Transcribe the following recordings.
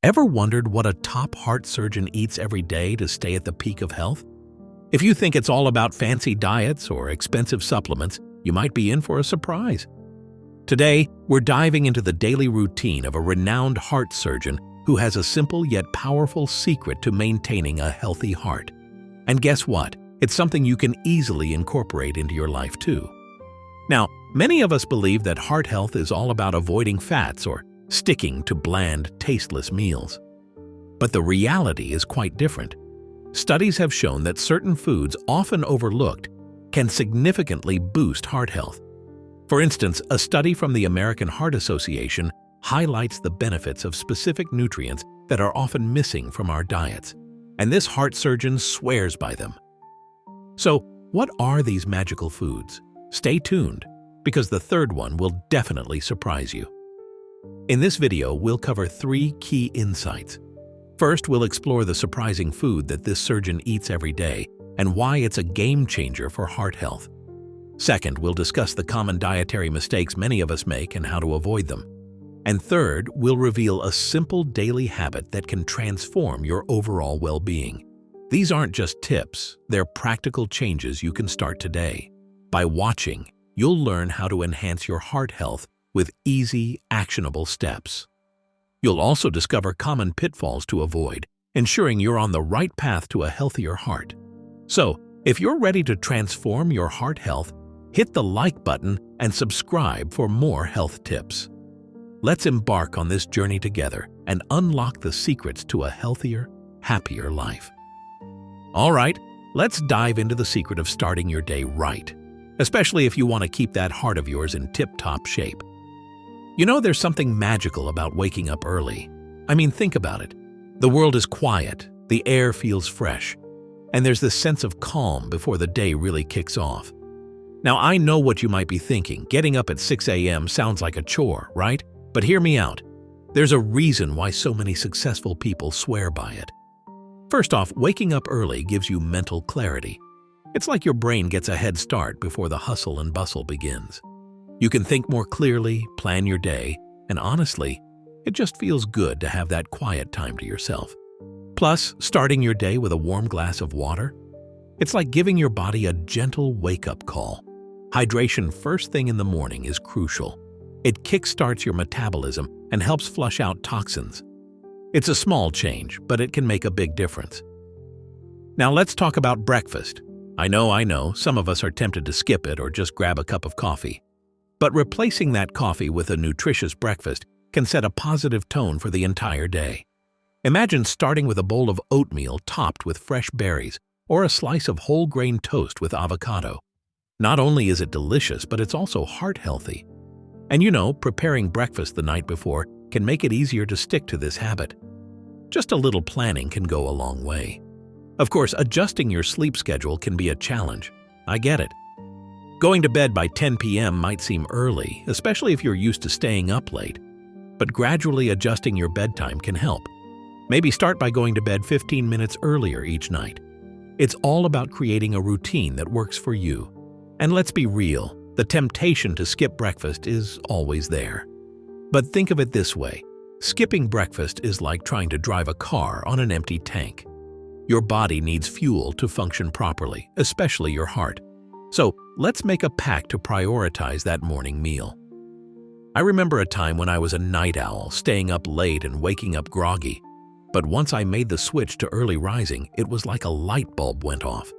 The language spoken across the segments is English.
Ever wondered what a top heart surgeon eats every day to stay at the peak of health? If you think it's all about fancy diets or expensive supplements, you might be in for a surprise. Today, we're diving into the daily routine of a renowned heart surgeon who has a simple yet powerful secret to maintaining a healthy heart. And guess what? It's something you can easily incorporate into your life too. Now, many of us believe that heart health is all about avoiding fats or sticking to bland, tasteless meals. But the reality is quite different. Studies have shown that certain foods, often overlooked, can significantly boost heart health. For instance, a study from the American Heart Association highlights the benefits of specific nutrients that are often missing from our diets, and this heart surgeon swears by them. So, what are these magical foods? Stay tuned, because the third one will definitely surprise you. In this video, we'll cover 3 key insights. First, we'll explore the surprising food that this surgeon eats every day and why it's a game changer for heart health. Second, we'll discuss the common dietary mistakes many of us make and how to avoid them. And third, we'll reveal a simple daily habit that can transform your overall well-being. These aren't just tips, they're practical changes you can start today. By watching, you'll learn how to enhance your heart health with easy, actionable steps. You'll also discover common pitfalls to avoid, ensuring you're on the right path to a healthier heart. So, if you're ready to transform your heart health, hit the like button and subscribe for more health tips. Let's embark on this journey together and unlock the secrets to a healthier, happier life. All right, let's dive into the secret of starting your day right, especially if you want to keep that heart of yours in tip-top shape. You know, there's something magical about waking up early. I mean, think about it. The world is quiet, the air feels fresh, and there's this sense of calm before the day really kicks off. Now, I know what you might be thinking. Getting up at 6 a.m. sounds like a chore, right? But hear me out. There's a reason why so many successful people swear by it. First off, waking up early gives you mental clarity. It's like your brain gets a head start before the hustle and bustle begins. You can think more clearly, plan your day, and honestly, it just feels good to have that quiet time to yourself. Plus, starting your day with a warm glass of water, it's like giving your body a gentle wake-up call. Hydration first thing in the morning is crucial. It kickstarts your metabolism and helps flush out toxins. It's a small change, but it can make a big difference. Now let's talk about breakfast. I know, some of us are tempted to skip it or just grab a cup of coffee. But replacing that coffee with a nutritious breakfast can set a positive tone for the entire day. Imagine starting with a bowl of oatmeal topped with fresh berries or a slice of whole grain toast with avocado. Not only is it delicious, but it's also heart healthy. And you know, preparing breakfast the night before can make it easier to stick to this habit. Just a little planning can go a long way. Of course, adjusting your sleep schedule can be a challenge. I get it. Going to bed by 10 p.m. might seem early, especially if you're used to staying up late. But gradually adjusting your bedtime can help. Maybe start by going to bed 15 minutes earlier each night. It's all about creating a routine that works for you. And let's be real, the temptation to skip breakfast is always there. But think of it this way. Skipping breakfast is like trying to drive a car on an empty tank. Your body needs fuel to function properly, especially your heart. So let's make a pact to prioritize that morning meal. I remember a time when I was a night owl, staying up late and waking up groggy. But once I made the switch to early rising, it was like a light bulb went off.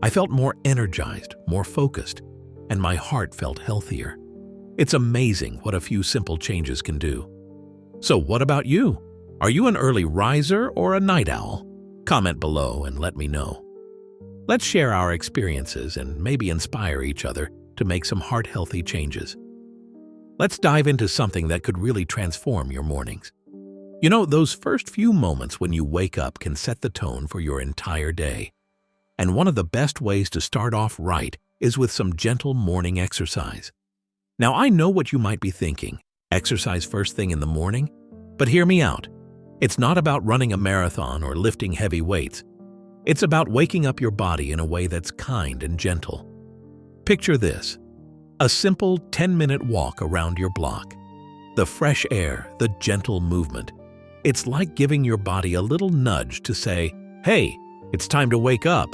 I felt more energized, more focused, and my heart felt healthier. It's amazing what a few simple changes can do. So what about you? Are you an early riser or a night owl? Comment below and let me know. Let's share our experiences and maybe inspire each other to make some heart-healthy changes. Let's dive into something that could really transform your mornings. You know, those first few moments when you wake up can set the tone for your entire day. And one of the best ways to start off right is with some gentle morning exercise. Now, I know what you might be thinking, exercise first thing in the morning? But hear me out. It's not about running a marathon or lifting heavy weights. It's about waking up your body in a way that's kind and gentle. Picture this: a simple 10-minute walk around your block. The fresh air, the gentle movement. It's like giving your body a little nudge to say, "Hey, it's time to wake up."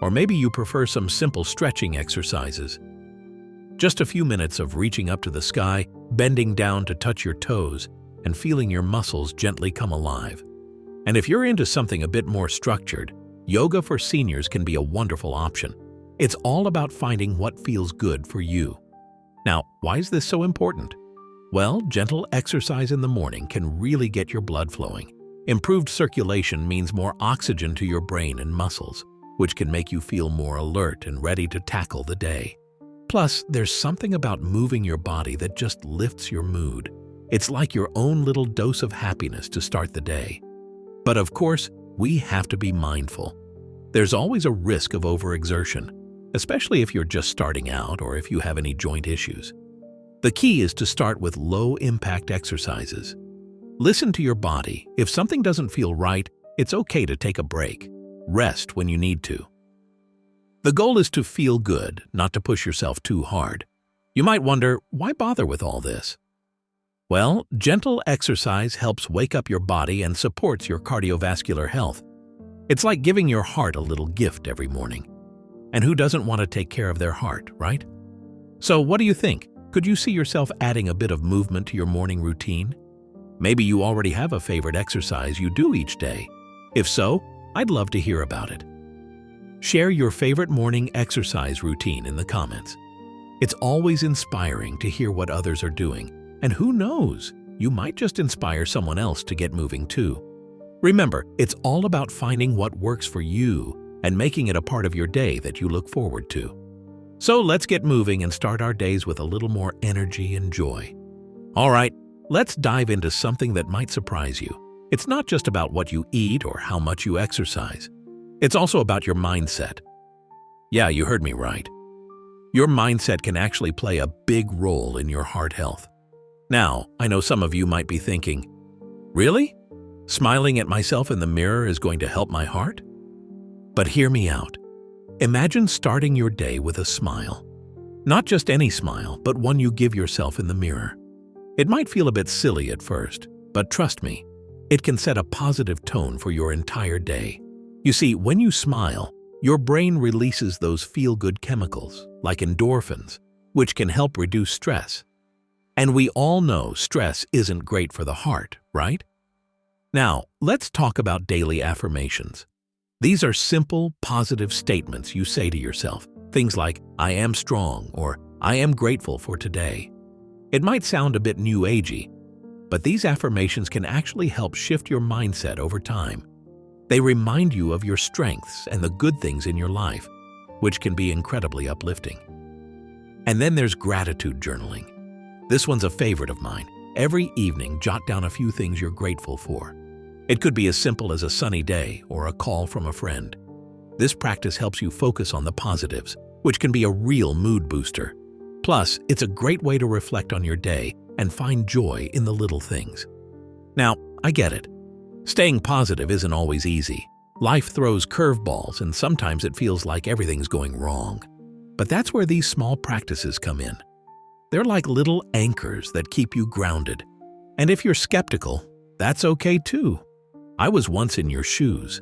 Or maybe you prefer some simple stretching exercises. Just a few minutes of reaching up to the sky, bending down to touch your toes, and feeling your muscles gently come alive. And if you're into something a bit more structured, yoga for seniors can be a wonderful option. It's all about finding what feels good for you. Now, why is this so important? Well, gentle exercise in the morning can really get your blood flowing. Improved circulation means more oxygen to your brain and muscles, which can make you feel more alert and ready to tackle the day. Plus, there's something about moving your body that just lifts your mood. It's like your own little dose of happiness to start the day. But of course, we have to be mindful. There's always a risk of overexertion, especially if you're just starting out or if you have any joint issues. The key is to start with low-impact exercises. Listen to your body. If something doesn't feel right, it's okay to take a break. Rest when you need to. The goal is to feel good, not to push yourself too hard. You might wonder, why bother with all this? Well, gentle exercise helps wake up your body and supports your cardiovascular health. It's like giving your heart a little gift every morning. And who doesn't want to take care of their heart, right? So what do you think? Could you see yourself adding a bit of movement to your morning routine? Maybe you already have a favorite exercise you do each day. If so, I'd love to hear about it. Share your favorite morning exercise routine in the comments. It's always inspiring to hear what others are doing, and who knows, you might just inspire someone else to get moving too. Remember, it's all about finding what works for you and making it a part of your day that you look forward to. So let's get moving and start our days with a little more energy and joy. All right, let's dive into something that might surprise you. It's not just about what you eat or how much you exercise. It's also about your mindset. Yeah, you heard me right. Your mindset can actually play a big role in your heart health. Now, I know some of you might be thinking, really? Smiling at myself in the mirror is going to help my heart? But hear me out. Imagine starting your day with a smile. Not just any smile, but one you give yourself in the mirror. It might feel a bit silly at first, but trust me, it can set a positive tone for your entire day. You see, when you smile, your brain releases those feel-good chemicals, like endorphins, which can help reduce stress. And we all know stress isn't great for the heart, right? Now, let's talk about daily affirmations. These are simple, positive statements you say to yourself. Things like, "I am strong," or "I am grateful for today." It might sound a bit new agey, but these affirmations can actually help shift your mindset over time. They remind you of your strengths and the good things in your life, which can be incredibly uplifting. And then there's gratitude journaling. This one's a favorite of mine. Every evening, jot down a few things you're grateful for. It could be as simple as a sunny day or a call from a friend. This practice helps you focus on the positives, which can be a real mood booster. Plus, it's a great way to reflect on your day and find joy in the little things. Now, I get it. Staying positive isn't always easy. Life throws curveballs, and sometimes it feels like everything's going wrong. But that's where these small practices come in. They're like little anchors that keep you grounded. And if you're skeptical, that's okay too. I was once in your shoes.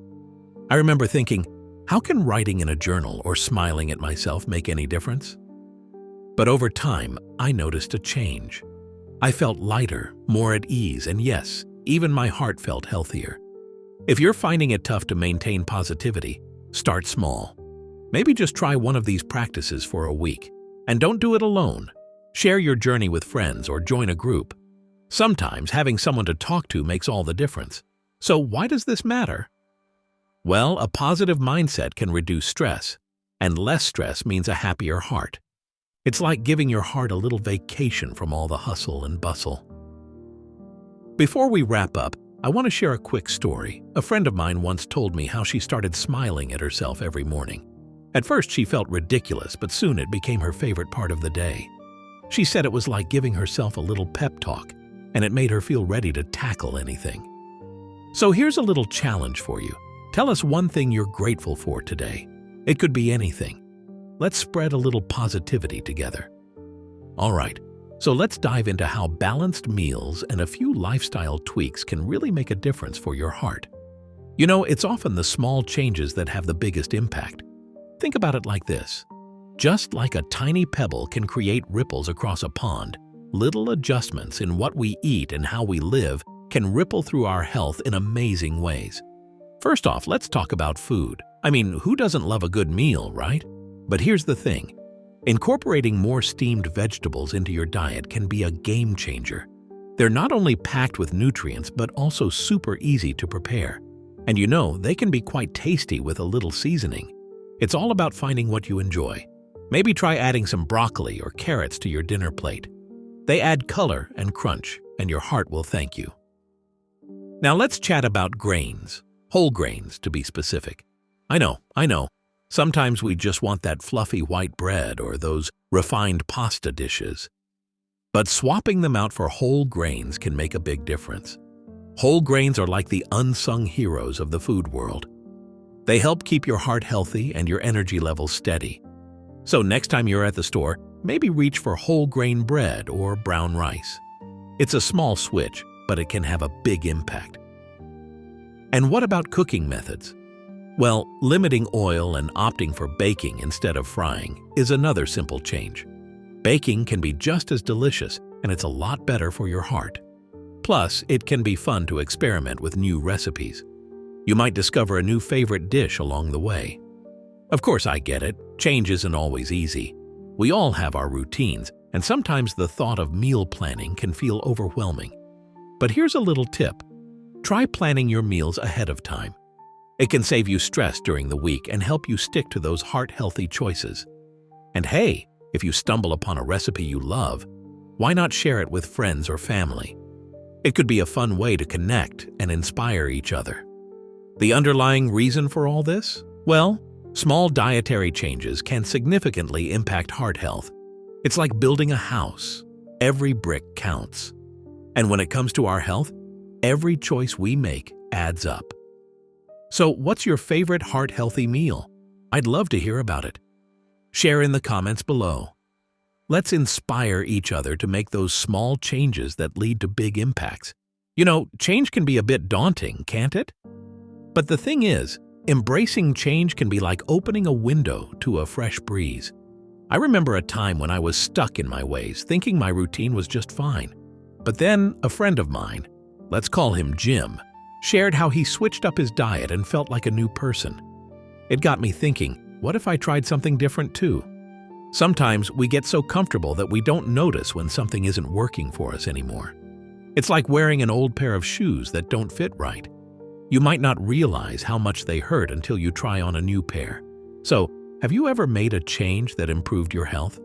I remember thinking, how can writing in a journal or smiling at myself make any difference? But over time, I noticed a change. I felt lighter, more at ease, and yes, even my heart felt healthier. If you're finding it tough to maintain positivity, start small. Maybe just try one of these practices for a week. And don't do it alone. Share your journey with friends or join a group. Sometimes having someone to talk to makes all the difference. So why does this matter? Well, a positive mindset can reduce stress, and less stress means a happier heart. It's like giving your heart a little vacation from all the hustle and bustle. Before we wrap up, I want to share a quick story. A friend of mine once told me how she started smiling at herself every morning. At first, she felt ridiculous, but soon it became her favorite part of the day. She said it was like giving herself a little pep talk, and it made her feel ready to tackle anything. So here's a little challenge for you. Tell us one thing you're grateful for today. It could be anything. Let's spread a little positivity together. All right, So let's dive into how balanced meals and a few lifestyle tweaks can really make a difference for your heart. You know, it's often the small changes that have the biggest impact. Think about it like this. Just like a tiny pebble can create ripples across a pond, little adjustments in what we eat and how we live can ripple through our health in amazing ways. First off, let's talk about food. I mean, who doesn't love a good meal, right? But here's the thing. Incorporating more steamed vegetables into your diet can be a game changer. They're not only packed with nutrients, but also super easy to prepare. And you know, they can be quite tasty with a little seasoning. It's all about finding what you enjoy. Maybe try adding some broccoli or carrots to your dinner plate. They add color and crunch, and your heart will thank you. Now let's chat about grains. Whole grains, to be specific. I know. Sometimes we just want that fluffy white bread or those refined pasta dishes. But swapping them out for whole grains can make a big difference. Whole grains are like the unsung heroes of the food world. They help keep your heart healthy and your energy levels steady. So next time you're at the store, maybe reach for whole grain bread or brown rice. It's a small switch, but it can have a big impact. And what about cooking methods? Well, limiting oil and opting for baking instead of frying is another simple change. Baking can be just as delicious, and it's a lot better for your heart. Plus, it can be fun to experiment with new recipes. You might discover a new favorite dish along the way. Of course, I get it. Change isn't always easy. We all have our routines, and sometimes the thought of meal planning can feel overwhelming. But here's a little tip. Try planning your meals ahead of time. It can save you stress during the week and help you stick to those heart-healthy choices. And hey, if you stumble upon a recipe you love, why not share it with friends or family? It could be a fun way to connect and inspire each other. The underlying reason for all this? Well, small dietary changes can significantly impact heart health. It's like building a house. Every brick counts. And when it comes to our health, every choice we make adds up. So what's your favorite heart-healthy meal? I'd love to hear about it. Share in the comments below. Let's inspire each other to make those small changes that lead to big impacts. You know, change can be a bit daunting, can't it? But the thing is, embracing change can be like opening a window to a fresh breeze. I remember a time when I was stuck in my ways, thinking my routine was just fine. But then a friend of mine, let's call him Jim, shared how he switched up his diet and felt like a new person. It got me thinking, what if I tried something different too? Sometimes we get so comfortable that we don't notice when something isn't working for us anymore. It's like wearing an old pair of shoes that don't fit right. You might not realize how much they hurt until you try on a new pair. So, have you ever made a change that improved your health?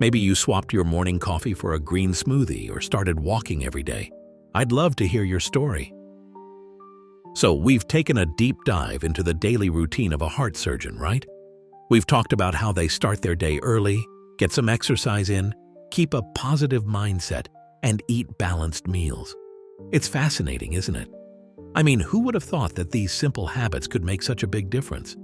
Maybe you swapped your morning coffee for a green smoothie or started walking every day. I'd love to hear your story. So we've taken a deep dive into the daily routine of a heart surgeon, right? We've talked about how they start their day early, get some exercise in, keep a positive mindset, and eat balanced meals. It's fascinating, isn't it? I mean, who would have thought that these simple habits could make such a big difference?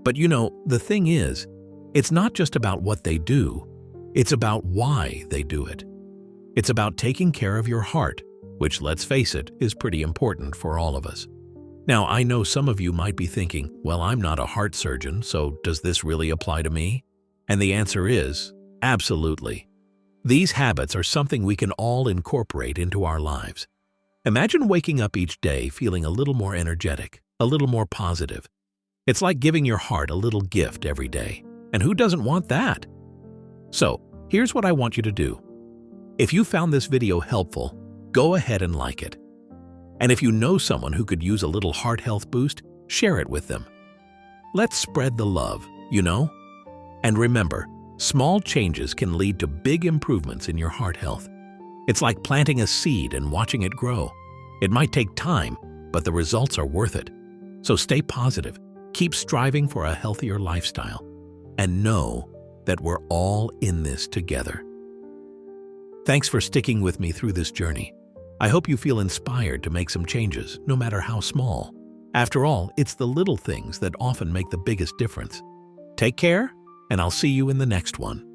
But you know, the thing is, it's not just about what they do, it's about why they do it. It's about taking care of your heart, which, let's face it, is pretty important for all of us. Now, I know some of you might be thinking, well, I'm not a heart surgeon, so does this really apply to me? And the answer is, absolutely. These habits are something we can all incorporate into our lives. Imagine waking up each day feeling a little more energetic, a little more positive. It's like giving your heart a little gift every day. And who doesn't want that? So, here's what I want you to do. If you found this video helpful, go ahead and like it. And if you know someone who could use a little heart health boost, share it with them. Let's spread the love, you know? And remember, small changes can lead to big improvements in your heart health. It's like planting a seed and watching it grow. It might take time, but the results are worth it. So stay positive, keep striving for a healthier lifestyle, and know that we're all in this together. Thanks for sticking with me through this journey. I hope you feel inspired to make some changes, no matter how small. After all, it's the little things that often make the biggest difference. Take care, and I'll see you in the next one.